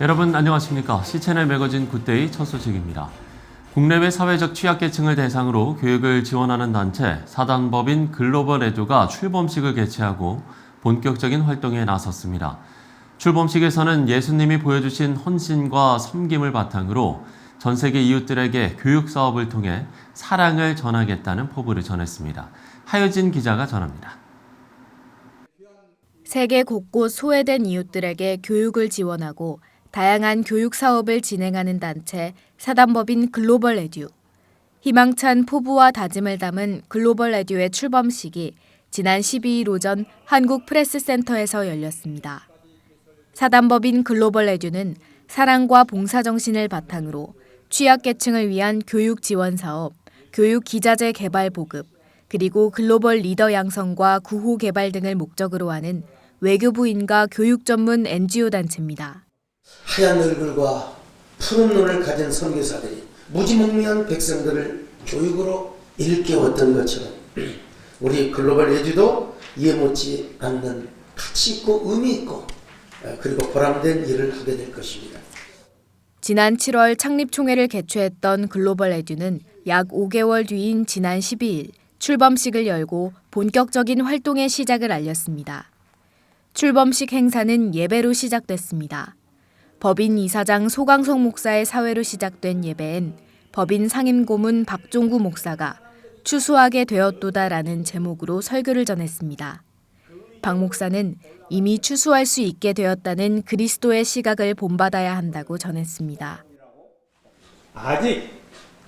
여러분 안녕하십니까? C채널 매거진 굿데이 첫 소식입니다. 국내외 사회적 취약계층을 대상으로 교육을 지원하는 단체 사단법인 글로벌 에듀가 출범식을 개최하고 본격적인 활동에 나섰습니다. 출범식에서는 예수님이 보여주신 헌신과 섬김을 바탕으로 전 세계 이웃들에게 교육 사업을 통해 사랑을 전하겠다는 포부를 전했습니다. 하효진 기자가 전합니다. 세계 곳곳 소외된 이웃들에게 교육을 지원하고 다양한 교육 사업을 진행하는 단체 사단법인 글로벌 에듀. 희망찬 포부와 다짐을 담은 글로벌 에듀의 출범식이 지난 12일 오전 한국 프레스센터에서 열렸습니다. 사단법인 글로벌 에듀는 사랑과 봉사정신을 바탕으로 취약계층을 위한 교육 지원 사업, 교육 기자재 개발 보급, 그리고 글로벌 리더 양성과 구호 개발 등을 목적으로 하는 외교부인과 교육 전문 NGO 단체입니다. 하얀 얼굴과 푸른 눈을 가진 선교사들이 무지몽매한 백성들을 교육으로 일깨웠던 것처럼 우리 글로벌 에듀도 이해 못지 않는 가치 있고 의미 있고 그리고 보람된 일을 하게 될 것입니다. 지난 7월 창립총회를 개최했던 글로벌 에듀는 약 5개월 뒤인 지난 12일 출범식을 열고 본격적인 활동의 시작을 알렸습니다. 출범식 행사는 예배로 시작됐습니다. 법인 이사장 소강석 목사의 사회로 시작된 예배엔 법인 상임고문 박종구 목사가 추수하게 되었도다라는 제목으로 설교를 전했습니다. 박 목사는 이미 추수할 수 있게 되었다는 그리스도의 시각을 본받아야 한다고 전했습니다. 아직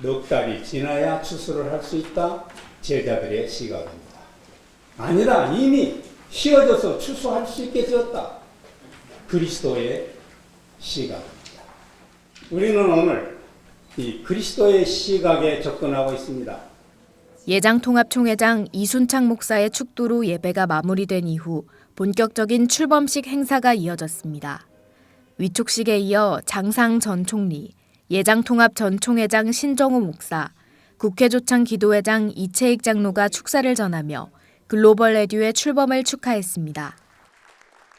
넉 달이 지나야 추수를 할 수 있다. 제자들의 시각입니다. 아니다. 이미 씌어져서 추수할 수 있게 되었다. 그리스도의 시각입니다. 우리는 오늘 이 그리스도의 시각에 접근하고 있습니다. 예장통합총회장 이순창 목사의 축도로 예배가 마무리된 이후 본격적인 출범식 행사가 이어졌습니다. 위촉식에 이어 장상 전 총리, 예장통합 전 총회장 신정호 목사, 국회조창 기도회장 이채익 장로가 축사를 전하며 글로벌 에듀의 출범을 축하했습니다.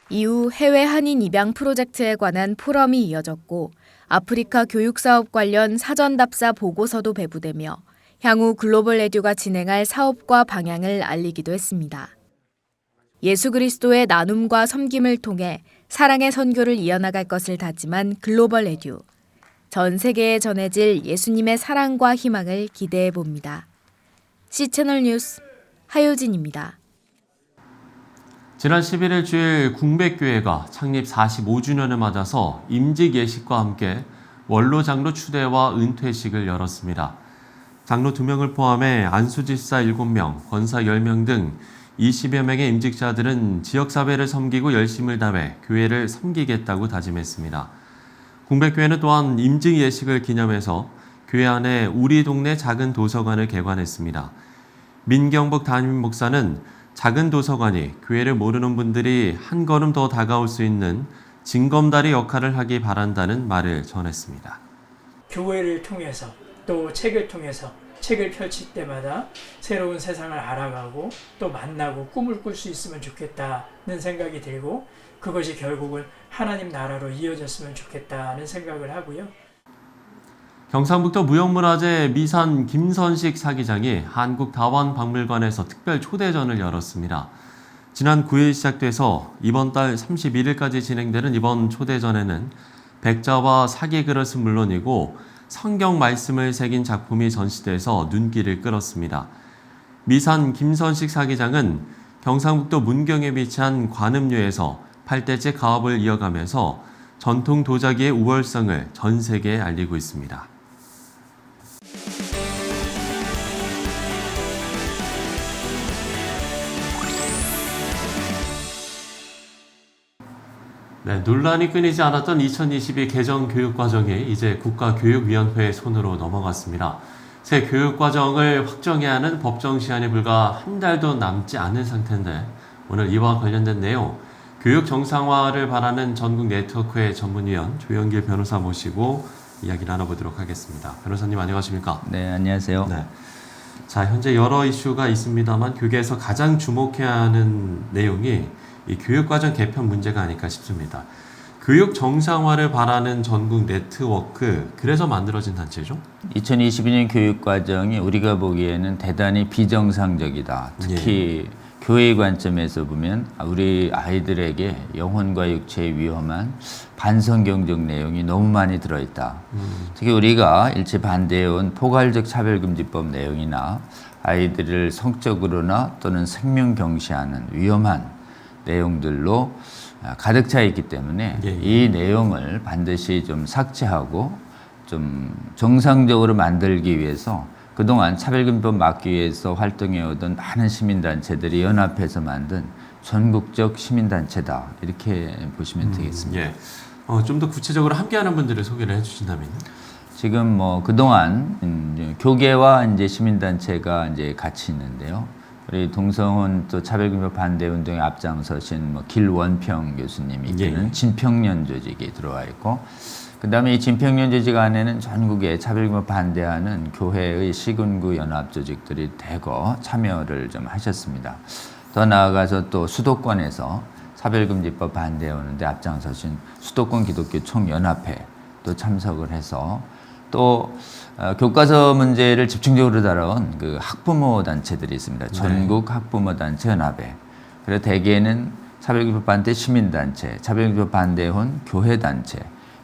이후 해외 한인 입양 프로젝트에 관한 포럼이 이어졌고 아프리카 교육사업 관련 사전답사 보고서도 배부되며 향후 글로벌 에듀가 진행할 사업과 방향을 알리기도 했습니다. 예수 그리스도의 나눔과 섬김을 통해 사랑의 선교를 이어나갈 것을 다짐한 글로벌 에듀. 전 세계에 전해질 예수님의 사랑과 희망을 기대해 봅니다. C채널 뉴스 하효진입니다. 지난 11일 주일 궁백교회가 창립 45주년을 맞아서 임직 예식과 함께 원로 장로 추대와 은퇴식을 열었습니다. 장로 2명을 포함해 안수집사 7명, 권사 10명 등 20여 명의 임직자들은 지역사회를 섬기고 열심을 다해 교회를 섬기겠다고 다짐했습니다. 궁백교회는 또한 임직 예식을 기념해서 교회 안에 우리 동네 작은 도서관을 개관했습니다. 민경복 담임 목사는 작은 도서관이 교회를 모르는 분들이 한 걸음 더 다가올 수 있는 징검다리 역할을 하기 바란다는 말을 전했습니다. 교회를 통해서 또 책을 통해서 책을 펼칠 때마다 새로운 세상을 알아가고 또 만나고 꿈을 꿀 수 있으면 좋겠다는 생각이 들고 그것이 결국은 하나님 나라로 이어졌으면 좋겠다는 생각을 하고요. 경상북도 무형문화재 미산 김선식 사기장이 한국다원박물관에서 특별 초대전을 열었습니다. 지난 9일 시작돼서 이번 달 31일까지 진행되는 이번 초대전에는 백자와 사기 그릇은 물론이고 성경 말씀을 새긴 작품이 전시돼서 눈길을 끌었습니다. 미산 김선식 사기장은 경상북도 문경에 위치한 관음류에서 8대째 가업을 이어가면서 전통 도자기의 우월성을 전 세계에 알리고 있습니다. 네, 논란이 끊이지 않았던 2022 개정 교육과정이 이제 국가교육위원회의 손으로 넘어갔습니다. 새 교육과정을 확정해야 하는 법정 시한이 불과 한 달도 남지 않은 상태인데 오늘 이와 관련된 내용, 교육 정상화를 바라는 전국 네트워크의 전문위원 조영길 변호사 모시고 이야기 나눠보도록 하겠습니다. 변호사님 안녕하십니까? 네, 안녕하세요. 네. 자, 현재 여러 이슈가 있습니다만 교계에서 가장 주목해야 하는 내용이 이 교육과정 개편 문제가 아닐까 싶습니다. 교육 정상화를 바라는 전국 네트워크, 그래서 만들어진 단체죠? 2022년 교육과정이 우리가 보기에는 대단히 비정상적이다. 특히 교회의 관점에서 보면 우리 아이들에게 영혼과 육체에 위험한 반성경적 내용이 너무 많이 들어있다. 특히 우리가 일제 반대해온 포괄적 차별금지법 내용이나 아이들을 성적으로나 또는 생명 경시하는 위험한 내용들로 가득 차 있기 때문에 이 내용을 반드시 좀 삭제하고 좀 정상적으로 만들기 위해서 그동안 차별금지법 막기 위해서 활동해오던 많은 시민단체들이 연합해서 만든 전국적 시민단체다. 이렇게 보시면 되겠습니다. 좀 더 구체적으로 함께하는 분들을 소개를 해주신다면요? 지금 뭐 그동안 이제 교계와 이제 시민단체가 이제 같이 있는데요. 우리 동성혼 또 차별금지법 반대 운동에 앞장서신 뭐 길원평 교수님이 이끄는 진평련 조직이 들어와 있고, 그다음에 이 진평련 조직 안에는 전국에 차별금지법 반대하는 교회의 시군구 연합 조직들이 대거 참여를 좀 하셨습니다. 더 나아가서 또 수도권에서 차별금지법 반대해 오는데 앞장서신 수도권 기독교 총연합회 또 참석을 해서 또 교과서 문제를 집중적으로 다뤄온 그 학부모 단체들이 있습니다. 전국 학부모 단체 연합회. 그리고 대개는 차별금지법 반대 시민단체, 차별금지법 반대혼 교회 단체,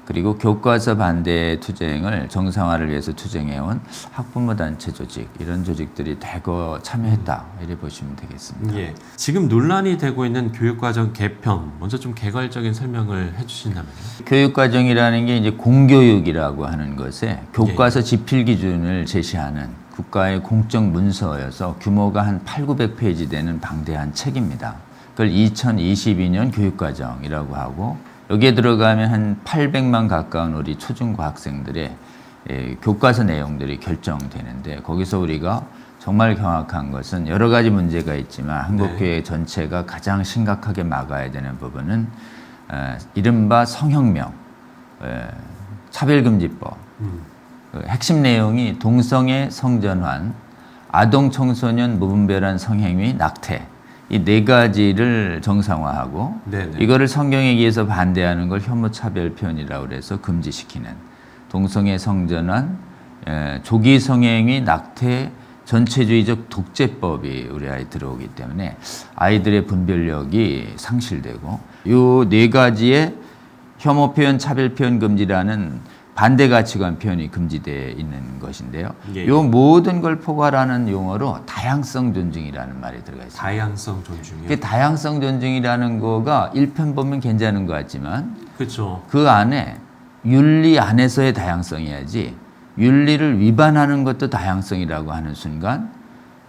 그리고 교과서 반대 투쟁을 정상화를 위해서 투쟁해온 학부모 단체 조직, 이런 조직들이 대거 참여했다, 이렇게 보시면 되겠습니다. 지금 논란이 되고 있는 교육과정 개편, 먼저 좀 개괄적인 설명을 해주신다면요? 교육과정이라는 게 이제 공교육이라고 하는 것에 교과서 지필 기준을 제시하는 국가의 공적 문서여서 규모가 한 8,900페이지 되는 방대한 책입니다. 그걸 2022년 교육과정이라고 하고, 여기에 들어가면 한 800만 가까운 우리 초중고 학생들의 교과서 내용들이 결정되는데, 거기서 우리가 정말 경악한 것은 여러 가지 문제가 있지만 한국교회 전체가 가장 심각하게 막아야 되는 부분은 이른바 성혁명, 차별금지법, 핵심 내용이 동성애 성전환, 아동 청소년 무분별한 성행위, 낙태, 이 네 가지를 정상화하고 이거를 성경에 의해서 반대하는 걸 혐오차별 표현이라고 그래서 금지시키는 동성애 성전환, 조기 성행위, 낙태, 전체주의적 독재법이 우리 아이 들어오기 때문에 아이들의 분별력이 상실되고, 이 네 가지의 혐오 표현, 차별 표현 금지라는 반대 가치관 표현이 금지되어 있는 것인데요. 이 모든 걸 포괄하는 용어로 다양성 존중이라는 말이 들어가 있습니다. 다양성 존중이요? 그 다양성 존중이라는 거가 일편 보면 괜찮은 것 같지만, 그렇죠. 그 안에 윤리 안에서의 다양성이야지, 윤리를 위반하는 것도 다양성이라고 하는 순간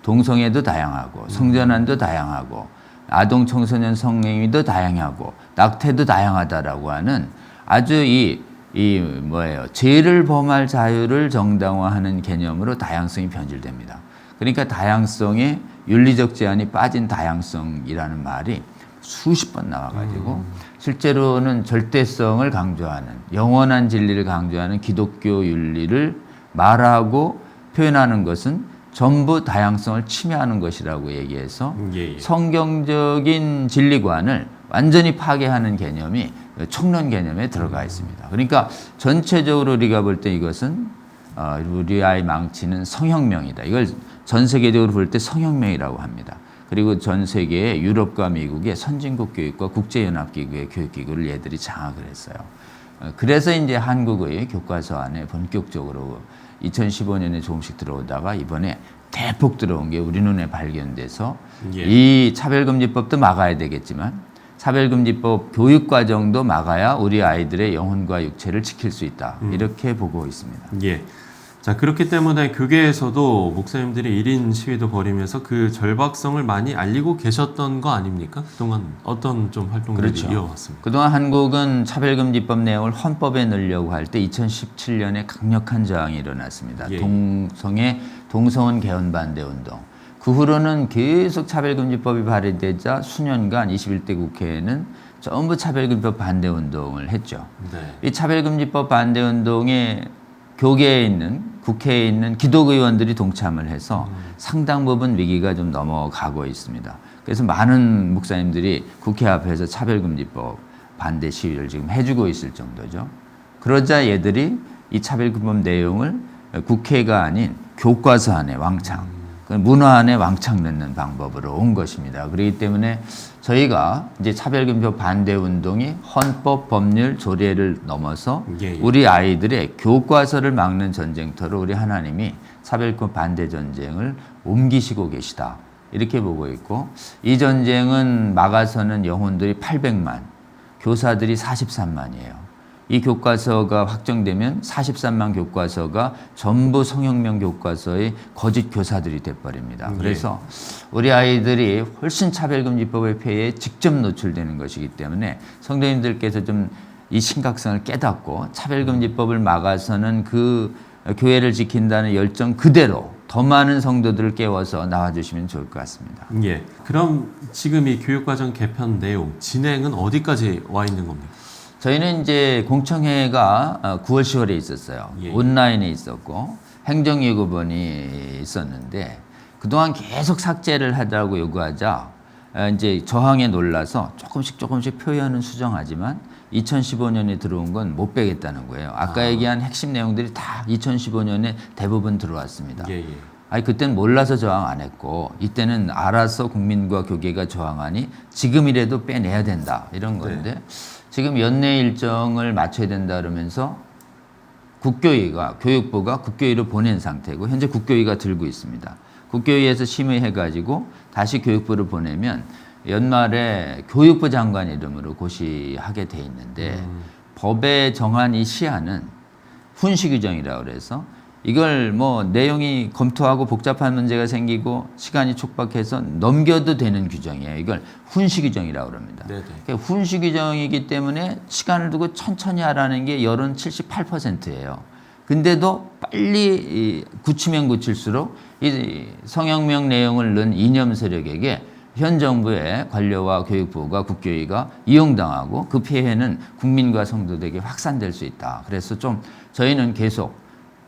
동성애도 다양하고 성전환도 다양하고 아동 청소년 성행위도 다양하고 낙태도 다양하다라고 하는 아주 죄를 범할 자유를 정당화하는 개념으로 다양성이 변질됩니다. 그러니까 다양성에 윤리적 제한이 빠진 다양성이라는 말이 수십 번 나와가지고 실제로는 절대성을 강조하는, 영원한 진리를 강조하는 기독교 윤리를 말하고 표현하는 것은 전부 다양성을 침해하는 것이라고 얘기해서 성경적인 진리관을 완전히 파괴하는 개념이 총론 개념에 들어가 있습니다. 그러니까 전체적으로 우리가 볼 때 이것은 우리 아이 망치는 성혁명이다. 이걸 전 세계적으로 볼 때 성혁명이라고 합니다. 그리고 전 세계의 유럽과 미국의 선진국 교육과 국제연합기구의 교육기구를 얘들이 장악을 했어요. 그래서 이제 한국의 교과서 안에 본격적으로 2015년에 조금씩 들어오다가 이번에 대폭 들어온 게 우리 눈에 발견돼서 이 차별금지법도 막아야 되겠지만 차별금지법 교육과정도 막아야 우리 아이들의 영혼과 육체를 지킬 수 있다. 이렇게 보고 있습니다. 자, 그렇기 때문에 교계에서도 목사님들이 1인 시위도 벌이면서 그 절박성을 많이 알리고 계셨던 거 아닙니까? 그동안 어떤 좀 활동들이 이어왔습니까? 그동안 한국은 차별금지법 내용을 헌법에 넣으려고 할 때 2017년에 강력한 저항이 일어났습니다. 동성혼 개헌 반대 운동. 그 후로는 계속 차별금지법이 발의되자 수년간 21대 국회에는 전부 차별금지법 반대 운동을 했죠. 이 차별금지법 반대 운동에 교계에 있는, 국회에 있는 기독의원들이 동참을 해서 상당 부분 위기가 좀 넘어가고 있습니다. 그래서 많은 목사님들이 국회 앞에서 차별금지법 반대 시위를 지금 해주고 있을 정도죠. 그러자 얘들이 이 차별금법 내용을 국회가 아닌 교과서 안에 왕창, 문화 안에 왕창 넣는 방법으로 온 것입니다. 그렇기 때문에 저희가 이제 차별금법 반대 운동이 헌법, 법률, 조례를 넘어서 예, 예. 우리 아이들의 교과서를 막는 전쟁터로 우리 하나님이 차별금법 반대 전쟁을 옮기시고 계시다. 이렇게 보고 있고, 이 전쟁은 막아서는 영혼들이 800만, 교사들이 43만이에요. 이 교과서가 확정되면 43만 교과서가 전부 성혁명 교과서의 거짓 교사들이 돼버립니다. 그래서 우리 아이들이 훨씬 차별금지법의 폐해에 직접 노출되는 것이기 때문에 성도님들께서 좀 이 심각성을 깨닫고 차별금지법을 막아서는 그 교회를 지킨다는 열정 그대로 더 많은 성도들을 깨워서 나와주시면 좋을 것 같습니다. 예. 그럼 지금 이 교육과정 개편 내용 진행은 어디까지 와 있는 겁니까? 저희는 이제 공청회가 9월, 10월에 있었어요. 예. 온라인에 있었고 행정예고본이 있었는데 그동안 계속 삭제를 하자고 요구하자 이제 저항에 놀라서 조금씩 표현은 수정하지만 2015년에 들어온 건 못 빼겠다는 거예요. 아까 얘기한 핵심 내용들이 다 2015년에 대부분 들어왔습니다. 예, 예. 아니 그때는 몰라서 저항 안 했고 이때는 알아서 국민과 교계가 저항하니 지금이라도 빼내야 된다 이런 건데 지금 연내 일정을 맞춰야 된다 그러면서 국교위가 교육부가 국교위로 보낸 상태고 현재 국교위가 들고 있습니다. 국교위에서 심의해가지고 다시 교육부로 보내면 연말에 교육부 장관 이름으로 고시하게 돼 있는데 법에 정한 이 시한은 훈시 규정이라고 그래서 이걸 뭐 내용이 검토하고 복잡한 문제가 생기고 시간이 촉박해서 넘겨도 되는 규정이에요. 이걸 훈시 규정이라고 그럽니다. 그러니까 훈시 규정이기 때문에 시간을 두고 천천히 하라는 게 여론 78%예요. 근데도 빨리 굳히면 굳힐수록 이 성혁명 내용을 넣은 이념 세력에게 현 정부의 관료와 교육부가 국교위가 이용당하고 그 피해는 국민과 성도들에게 확산될 수 있다. 그래서 좀 저희는 계속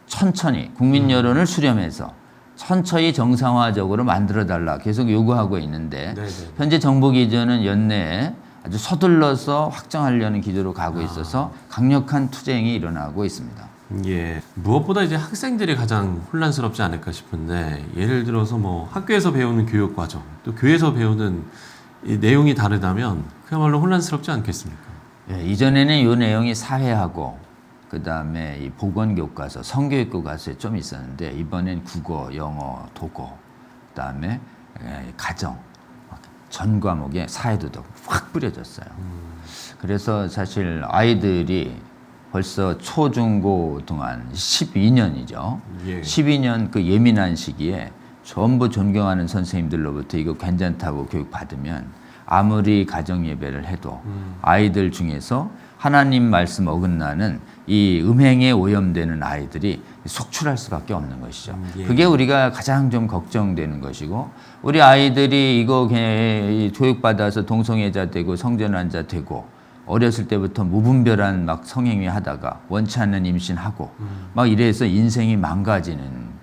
천천히 국민 여론을 수렴해서 천천히 정상화적으로 만들어달라 계속 요구하고 있는데 현재 정부 기조는 연내에 아주 서둘러서 확정하려는 기조로 가고 있어서 강력한 투쟁이 일어나고 있습니다. 예. 무엇보다 이제 학생들이 가장 혼란스럽지 않을까 싶은데 예를 들어서 뭐 학교에서 배우는 교육 과정 또 교회에서 배우는 이 내용이 다르다면 그야말로 혼란스럽지 않겠습니까? 예, 이전에는 이 내용이 사회하고 그 다음에 이 보건교과서, 성교육 교과서에 좀 있었는데 이번엔 국어, 영어, 독어, 그 다음에 가정, 전 과목에 사회도덕 확 뿌려졌어요. 그래서 사실 아이들이 벌써 초, 중, 고 동안 12년이죠. 예. 12년 그 예민한 시기에 전부 존경하는 선생님들로부터 이거 괜찮다고 교육받으면 아무리 가정예배를 해도 아이들 중에서 하나님 말씀 어긋나는 이 음행에 오염되는 아이들이 속출할 수밖에 없는 것이죠. 예. 그게 우리가 가장 좀 걱정되는 것이고 우리 아이들이 이거 교육받아서 동성애자 되고 성전환자 되고 어렸을 때부터 무분별한 막 성행위 하다가 원치 않는 임신하고 막 이래서 인생이 망가지는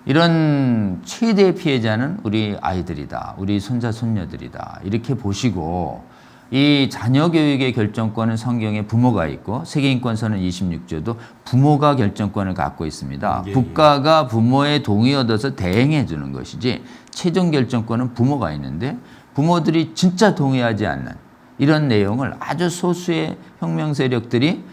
이런 최대의 피해자는 우리 아이들이다. 우리 손자 손녀들이다. 이렇게 보시고 이 자녀 교육의 결정권은 성경에 부모가 있고 세계인권선언 26조도 부모가 결정권을 갖고 있습니다. 예, 국가가 부모의 동의 얻어서 대행해 주는 것이지 최종 결정권은 부모가 있는데 부모들이 진짜 동의하지 않는 이런 내용을 아주 소수의 혁명 세력들이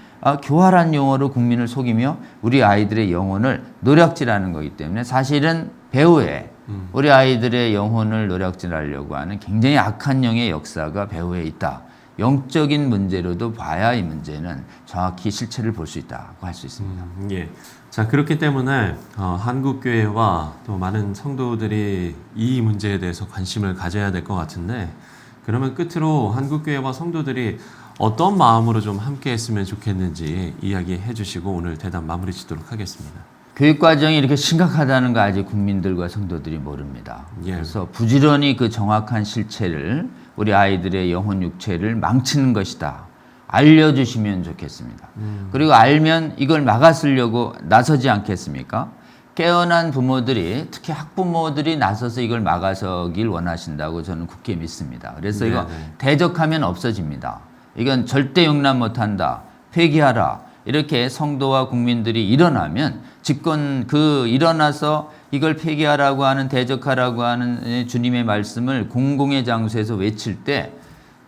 교활한 용어로 국민을 속이며 우리 아이들의 영혼을 노략질하는 거기 때문에 사실은 배후에 우리 아이들의 영혼을 노략질하려고 하는 굉장히 악한 영의 역사가 배후에 있다. 영적인 문제로도 봐야 이 문제는 정확히 실체를 볼 수 있다고 할 수 있습니다. 예. 자, 그렇기 때문에 한국교회와 또 많은 성도들이 이 문제에 대해서 관심을 가져야 될 것 같은데 그러면 끝으로 한국교회와 성도들이 어떤 마음으로 좀 함께 했으면 좋겠는지 이야기해 주시고 오늘 대담 마무리 짓도록 하겠습니다. 교육과정이 이렇게 심각하다는 거 아직 국민들과 성도들이 모릅니다. 예. 그래서 부지런히 그 정확한 실체를 우리 아이들의 영혼 육체를 망치는 것이다. 알려주시면 좋겠습니다. 그리고 알면 이걸 막아쓰려고 나서지 않겠습니까? 깨어난 부모들이 특히 학부모들이 나서서 이걸 막아서길 원하신다고 저는 굳게 믿습니다. 그래서 이거 대적하면 없어집니다. 이건 절대 용납 못한다. 폐기하라. 이렇게 성도와 국민들이 일어나면 일어나서 이걸 폐기하라고 하는, 대적하라고 하는 주님의 말씀을 공공의 장소에서 외칠 때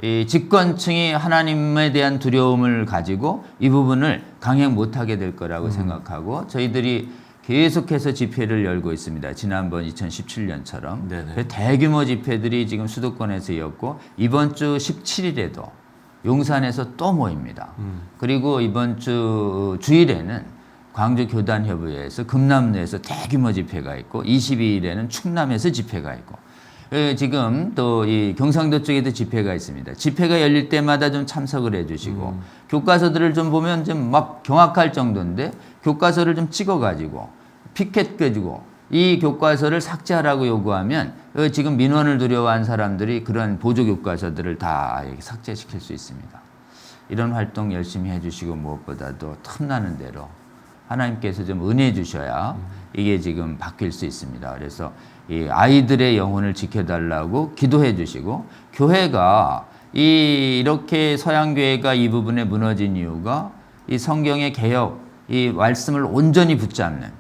이 집권층이 하나님에 대한 두려움을 가지고 이 부분을 강행 못하게 될 거라고 생각하고 저희들이 계속해서 집회를 열고 있습니다. 지난번 2017년처럼. 네네. 대규모 집회들이 지금 수도권에서 이었고 이번 주 17일에도 용산에서 또 모입니다. 그리고 이번 주 주일에는 광주교단협의회에서 금남로에서 대규모 집회가 있고 22일에는 충남에서 집회가 있고 지금 또 이 경상도 쪽에도 집회가 있습니다. 집회가 열릴 때마다 좀 참석을 해주시고 교과서들을 좀 보면 좀 막 경악할 정도인데 교과서를 좀 찍어가지고 피켓 껴주고 이 교과서를 삭제하라고 요구하면 지금 민원을 두려워한 사람들이 그런 보조 교과서들을 다 삭제시킬 수 있습니다. 이런 활동 열심히 해주시고 무엇보다도 틈나는 대로 하나님께서 좀 은혜 주셔야 이게 지금 바뀔 수 있습니다. 그래서 이 아이들의 영혼을 지켜달라고 기도해 주시고 교회가 이렇게 서양교회가 이 부분에 무너진 이유가 이 성경의 개혁, 이 말씀을 온전히 붙잡는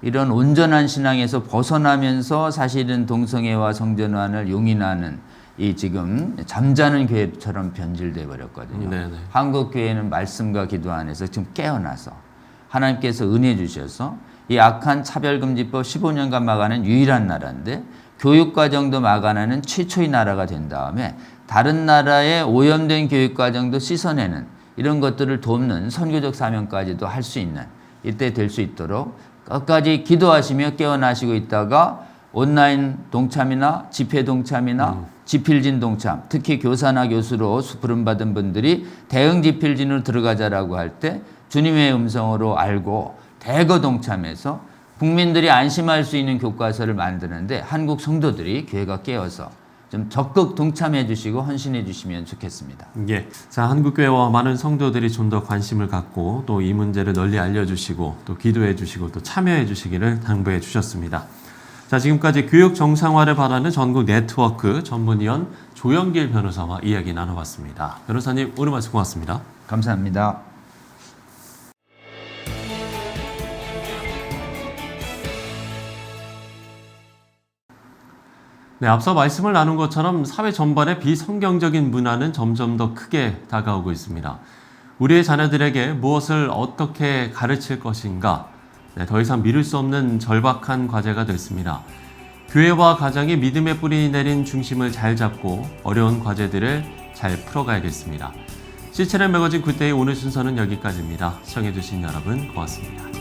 이런 온전한 신앙에서 벗어나면서 사실은 동성애와 성전환을 용인하는 이 지금 잠자는 교회처럼 변질돼 버렸거든요. 네네. 한국 교회는 말씀과 기도 안에서 지금 깨어나서 하나님께서 은혜 주셔서 이 악한 차별금지법 15년간 막아낸 유일한 나라인데 교육과정도 막아내는 최초의 나라가 된 다음에 다른 나라의 오염된 교육과정도 씻어내는 이런 것들을 돕는 선교적 사명까지도 할 수 있는 이때 될 수 있도록 끝까지 기도하시며 깨어나시고 있다가 온라인 동참이나 집회 동참이나 지필진 동참, 특히 교사나 교수로 부름받은 분들이 대응 지필진으로 들어가자라고 할 때 주님의 음성으로 알고 대거 동참해서 국민들이 안심할 수 있는 교과서를 만드는데 한국 성도들이 교회가 깨어서 좀 적극 동참해 주시고 헌신해 주시면 좋겠습니다. 예. 자, 한국교회와 많은 성도들이 좀 더 관심을 갖고 또 이 문제를 널리 알려주시고 또 기도해 주시고 또 참여해 주시기를 당부해 주셨습니다. 자, 지금까지 교육 정상화를 바라는 전국 네트워크 전문위원 조영길 변호사와 이야기 나눠봤습니다. 변호사님, 오늘 말씀 고맙습니다. 감사합니다. 네, 앞서 말씀을 나눈 것처럼 사회 전반의 비성경적인 문화는 점점 더 크게 다가오고 있습니다. 우리의 자녀들에게 무엇을 어떻게 가르칠 것인가? 네, 더 이상 미룰 수 없는 절박한 과제가 됐습니다. 교회와 가정이 믿음의 뿌리 내린 중심을 잘 잡고 어려운 과제들을 잘 풀어가야겠습니다. C7 매거진 굿데이 오늘 순서는 여기까지입니다. 시청해주신 여러분 고맙습니다.